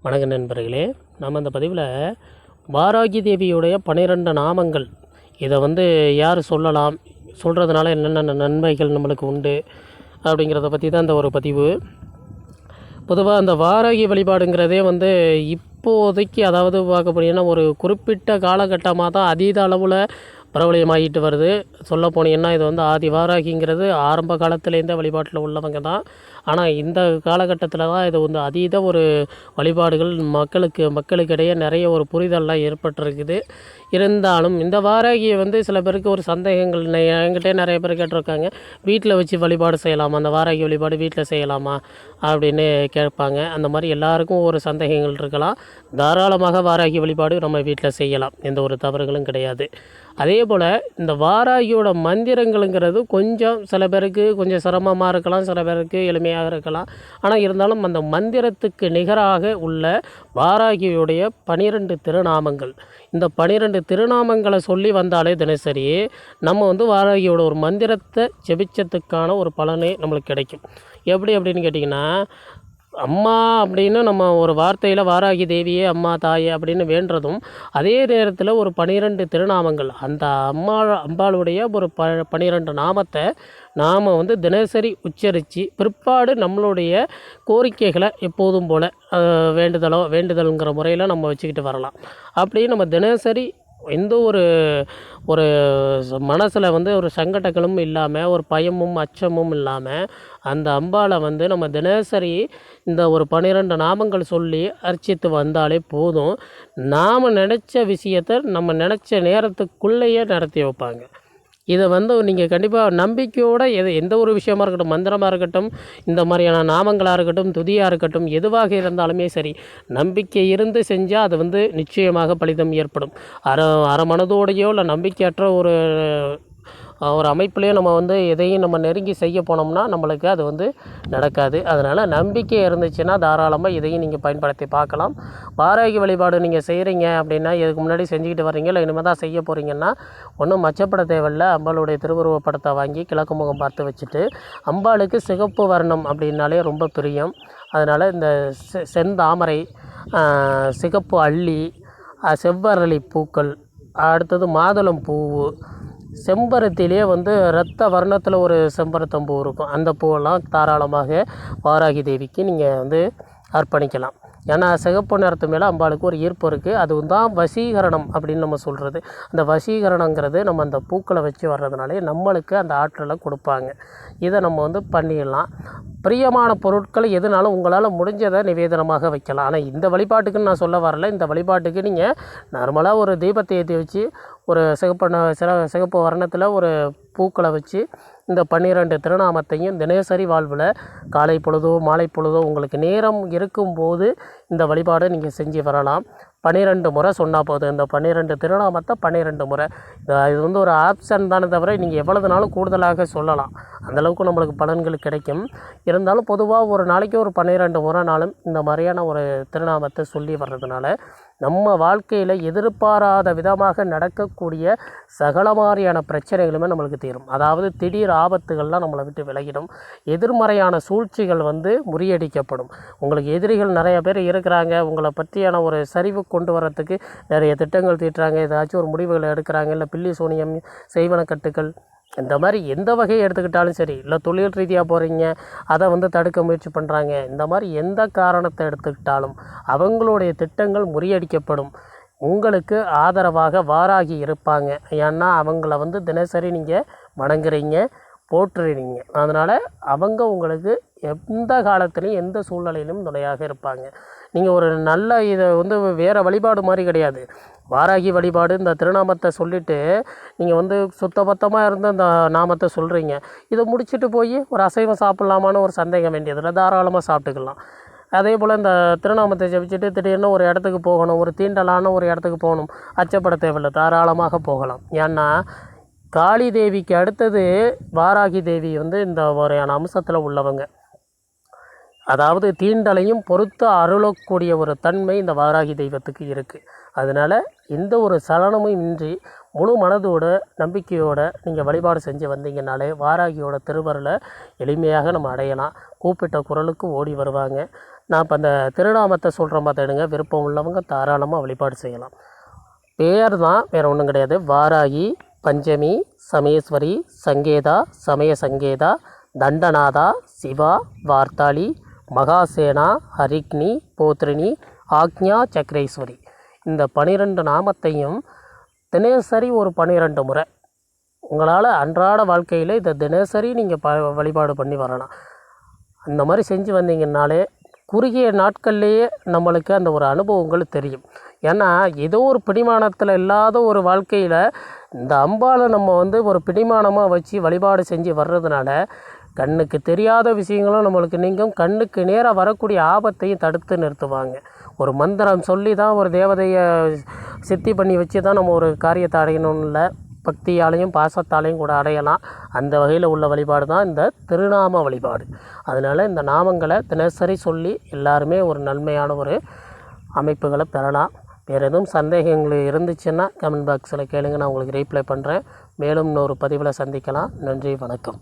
வணக்க நண்பர்களே, நம்ம இந்த பதிவில் வாராகி தேவியுடைய 12 நாமங்கள் இதை யார் சொல்லலாம், சொல்கிறதுனால என்னென்ன நன்மைகள் நம்மளுக்கு உண்டு அப்படிங்கிறத பற்றி தான் இந்த ஒரு பதிவு. பொதுவாக அந்த வாராகி வழிபாடுங்கிறதே இப்போதைக்கு, அதாவது பார்க்க போனீங்கன்னா ஒரு குறிப்பிட்ட காலகட்டமாக தான் அதீத அளவில் பிரபலமாகிட்டு வருது. சொல்ல போனீங்கன்னா இது ஆதி வாராகிங்கிறது ஆரம்ப காலத்துலேருந்தே வழிபாட்டில் உள்ளவங்க தான். ஆனால் இந்த காலகட்டத்தில் தான் இது அதீத ஒரு வழிபாடுகள் மக்களுக்கிடையே நிறைய ஒரு புரிதல்லாம் ஏற்பட்டிருக்குது. இருந்தாலும் இந்த வாராகியை சில பேருக்கு ஒரு சந்தேகங்கள் என்கிட்டே நிறைய பேர் கேட்டிருக்காங்க, வீட்டில் வச்சு வழிபாடு செய்யலாமா, அந்த வாராகி வழிபாடு வீட்டில் செய்யலாமா அப்படின்னு கேட்பாங்க. அந்த மாதிரி எல்லாருக்கும் ஒரு சந்தேகங்கள் இருக்கலாம். தாராளமாக வாராகி வழிபாடு நம்ம வீட்டில் செய்யலாம், எந்த ஒரு தவறுகளும் கிடையாது. அதே போல் இந்த வாராகியோட மந்திரங்களுங்கிறது கொஞ்சம் சில பேருக்கு கொஞ்சம் சிரமமாக இருக்கலாம், சில பேருக்கு எளிமையாக இருக்கலாம். ஆனால் இருந்தாலும் அந்த மந்திரத்துக்கு நிகராக உள்ள வாராகியுடைய 12 திருநாமங்கள், இந்த 12 திருநாமங்களை சொல்லி வந்தாலே தினசரி நம்ம வாராகியோட ஒரு மந்திரத்தை ஜெபிச்சதுக்கான ஒரு பலனே நம்மளுக்கு கிடைக்கும். எப்படி அப்படின்னு கேட்டிங்கன்னா, அம்மா அப்படின்னு நம்ம ஒரு வார்த்தையில் வாராகி தேவியே அம்மா தாயே அப்படின்னு வேண்டுறதும், அதே நேரத்தில் ஒரு 12 திருநாமங்கள், அந்த அம்பாளுடைய ஒரு 12 நாமத்தை நாம் தினசரி உச்சரித்து பிற்பாடு நம்மளுடைய கோரிக்கைகளை எப்போதும் போல் வேண்டுதலுங்கிற முறையில் நம்ம வச்சுக்கிட்டு வரலாம். அப்படி நம்ம தினசரி எந்த ஒரு ஒரு மனசில் ஒரு சங்கடங்களும் இல்லாமல், ஒரு பயமும் அச்சமும் இல்லாமல் அந்த அம்பாளை நம்ம தினசரி இந்த ஒரு 12 நாமங்கள் சொல்லி அர்ச்சித்து வந்தாலே போதும். நாம் நினச்ச விஷயத்தை நம்ம நினச்ச நேரத்துக்குள்ளேயே நடத்தி வைப்பாங்க. இதை நீங்கள் கண்டிப்பாக நம்பிக்கையோடு எந்த ஒரு விஷயமா இருக்கட்டும், மந்திரமாக இருக்கட்டும், இந்த மாதிரியான நாமங்களாக இருக்கட்டும், துதியாக இருக்கட்டும், எதுவாக இருந்தாலுமே சரி, நம்பிக்கை இருந்து செஞ்சால் அது நிச்சயமாக பலிதம் ஏற்படும். அரை மனதோடையோ இல்லை நம்பிக்கையற்ற ஒரு அமைப்புலேயே நம்ம எதையும் நம்ம நெருங்கி செய்ய போனோம்னா நம்மளுக்கு அது நடக்காது. அதனால் நம்பிக்கை இருந்துச்சுன்னா தாராளமாக இதையும் நீங்கள் பயன்படுத்தி பார்க்கலாம். வாராகி வழிபாடு நீங்கள் செய்கிறீங்க அப்படின்னா, இதுக்கு முன்னாடி செஞ்சுக்கிட்டு வர்றீங்க இல்லை இனிமேல் தான் செய்ய போகிறீங்கன்னா, ஒன்றும் மச்சப்பட தேவையில்லை. அம்பாளுடைய திருவுருவ படத்தை வாங்கி கிழக்கு முகம் பார்த்து வச்சுட்டு, அம்பாளுக்கு சிகப்பு வர்ணம் அப்படின்னாலே ரொம்ப பிரியம். அதனால் இந்த செந்தாமரை, சிகப்பு அல்லி, செவ்வரளி பூக்கள், அடுத்தது மாதுளம் பூவு, செம்பருத்திலே இரத்த வர்ணத்தில் ஒரு செம்பருத்தம் பூ இருக்கும், அந்த பூவெல்லாம் தாராளமாக வாராகி தேவிக்கு நீங்கள் அர்ப்பணிக்கலாம். ஏன்னா சிகப்பு நிறத்து மேலே அம்பாளுக்கு ஒரு ஈர்ப்பு இருக்குது. அது தான் வசீகரணம் அப்படின்னு நம்ம சொல்கிறது. அந்த வசீகரணங்கிறது நம்ம அந்த பூக்களை வச்சு வர்றதுனாலே நம்மளுக்கு அந்த ஆற்றலை கொடுப்பாங்க. இதை நம்ம பண்ணிடலாம். பிரியமான பொருட்களை எதுனாலும் உங்களால் முடிஞ்சதை நிவேதனமாக வைக்கலாம். ஆனால் இந்த வழிபாட்டுக்குன்னு நான் சொல்ல வரல. இந்த வழிபாட்டுக்கு நீங்கள் நார்மலாக ஒரு தீபத்தை ஏற்றி வச்சு ஒரு சிகப்பு வர்ணத்தில் ஒரு பூக்களை வச்சு இந்த 12 திருநாமத்தையும் தினசரி வாழ்வில் காலை பொழுதோ மாலை பொழுதோ உங்களுக்கு நேரம் இருக்கும்போது இந்த வழிபாடை நீங்கள் செஞ்சு வரலாம். 12 முறை சொன்னால் போதும். இந்த 12 திருநாமத்தை 12 முறை. இது ஒரு ஆப்ஷன் தானே தவிர நீங்கள் எவ்வளவுனாலும் கூடுதலாக சொல்லலாம். அந்தளவுக்கு நம்மளுக்கு பலன்கள் கிடைக்கும். இருந்தாலும் பொதுவாக ஒரு நாளைக்கு ஒரு 12 முறைனாலும் இந்த மாதிரியான ஒரு திருநாமத்தை சொல்லி வர்றதுனால நம்ம வாழ்க்கையில் எதிர்பாராத விதமாக நடக்கக்கூடிய சகல மாதிரியான பிரச்சனைகளுமே நம்மளுக்கு தீரும். அதாவது திடீர் ஆபத்துகள்லாம் நம்மளை விட்டு விலகிடும். எதிர்மறையான சூழ்ச்சிகள் முறியடிக்கப்படும். உங்களுக்கு எதிரிகள் நிறைய பேர் இருக்கிறாங்க, உங்களை பற்றியான ஒரு சரிவு கொண்டு வரத்துக்கு நிறைய திட்டங்கள் தீட்டுறாங்க, ஏதாச்சும் ஒரு முடிவுகளை எடுக்கிறாங்க, இல்லை பில்லி சூனியம், செய்வனக்கட்டுகள், இந்த மாதிரி எந்த வகையை எடுத்துக்கிட்டாலும் சரி, இல்லை தொழில் ரீதியாக போகிறீங்க அதை தடுக்க முயற்சி பண்ணுறாங்க, இந்த மாதிரி எந்த காரணத்தை எடுத்துக்கிட்டாலும் அவங்களுடைய திட்டங்கள் முறியடிக்கப்படும். உங்களுக்கு ஆதரவாக வாராகி இருப்பாங்க. ஏன்னா அவங்கள தினசரி நீங்கள் வணங்குறீங்க, போற்றுறீங்க. அதனால் அவங்க உங்களுக்கு எந்த காலத்துலேயும் எந்த சூழ்நிலையிலும் துணையாக இருப்பாங்க. நீங்கள் ஒரு நல்ல இதை வேறு வழிபாடு மாதிரி கிடையாது. வாராகி வழிபாடு இந்த திருநாமத்தை சொல்லிவிட்டு நீங்கள் சுத்தபத்தமாக இருந்து அந்த நாமத்தை சொல்கிறீங்க. இதை முடிச்சுட்டு போய் ஒரு அசைவம் சாப்பிட்லாமான்னு ஒரு சந்தேகம் வேண்டியதில்லை, தாராளமாக சாப்பிட்டுக்கலாம். அதே போல் இந்த திருநாமத்தை ஜெபிச்சுட்டு திடீர்னு ஒரு இடத்துக்கு போகணும், ஒரு தீண்டலான ஒரு இடத்துக்கு போகணும், அச்சப்பட தேவையில்லை, தாராளமாக போகலாம். ஏன்னா காளி தேவிக்கு அடுத்தது வாராகி தேவி இந்த வகையான அம்சத்தில் உள்ளவங்க. அதாவது தீண்டலையும் பொறுத்து அருளக்கூடிய ஒரு தன்மை இந்த வாராகி தெய்வத்துக்கு இருக்குது. அதனால் எந்த ஒரு சலனமும் இன்றி முழு மனதோடு நம்பிக்கையோடு நீங்கள் வழிபாடு செஞ்சு வந்தீங்கன்னாலே வாராகியோட திருவருளை எளிமையாக நம்ம அடையலாம். கூப்பிட்ட குரலுக்கு ஓடி வருவாங்க. நான் இப்போ அந்த திருநாமத்தை சொல்கிற பார்த்துடுங்க, விருப்பம் உள்ளவங்க தாராளமாக வழிபாடு செய்யலாம். பேர் தான், வேறு ஒன்றும் கிடையாது. வாராகி, பஞ்சமி, சமயேஸ்வரி, சங்கேதா, சமய சங்கேதா, தண்டநாதா, சிவா, வார்த்தாளி, மகாசேனா, ஹரிக்னி, போத்ரினி, ஆக்ஞா சக்ரேஸ்வரி. இந்த 12 நாமத்தையும் தினசரி ஒரு 12 முறை உங்களால் அன்றாட வாழ்க்கையில் இதை தினசரி நீங்கள் வழிபாடு பண்ணி வரலாம். அந்த மாதிரி செஞ்சு வந்தீங்கன்னாலே குறுகிய நாட்கள்லேயே நம்மளுக்கு அந்த ஒரு அனுபவங்கள் தெரியும். ஏன்னா ஏதோ ஒரு பிடிமானத்தில் இல்லாத ஒரு வாழ்க்கையில் இந்த அம்பாவை நம்ம வந்து ஒரு பிடிமானமாக வச்சு வழிபாடு செஞ்சு வர்றதுனால கண்ணுக்கு தெரியாத விஷயங்களும் நம்மளுக்கு நீங்கும், கண்ணுக்கு நேராக வரக்கூடிய ஆபத்தையும் தடுத்து நிறுத்துவாங்க. ஒரு மந்திரம் சொல்லி தான் ஒரு தேவதையை சித்தி பண்ணி வச்சு தான் நம்ம ஒரு காரியத்தை அடையணும்னு இல்லை, பக்தியாலையும் பாசத்தாலையும் கூட அடையலாம். அந்த வகையில் உள்ள வழிபாடு தான் இந்த திருநாம வழிபாடு. அதனால் இந்த நாமங்களை தினசரி சொல்லி எல்லாருமே ஒரு நன்மையான ஒரு அமைப்புகளை பெறலாம். வேறு எதுவும் சந்தேகங்கள் இருந்துச்சுன்னா கமெண்ட் பாக்ஸில் கேளுங்க, நான் உங்களுக்கு ரீப்ளை பண்ணுறேன். மேலும் இன்னொரு பதிவில் சந்திக்கலாம். நன்றி, வணக்கம்.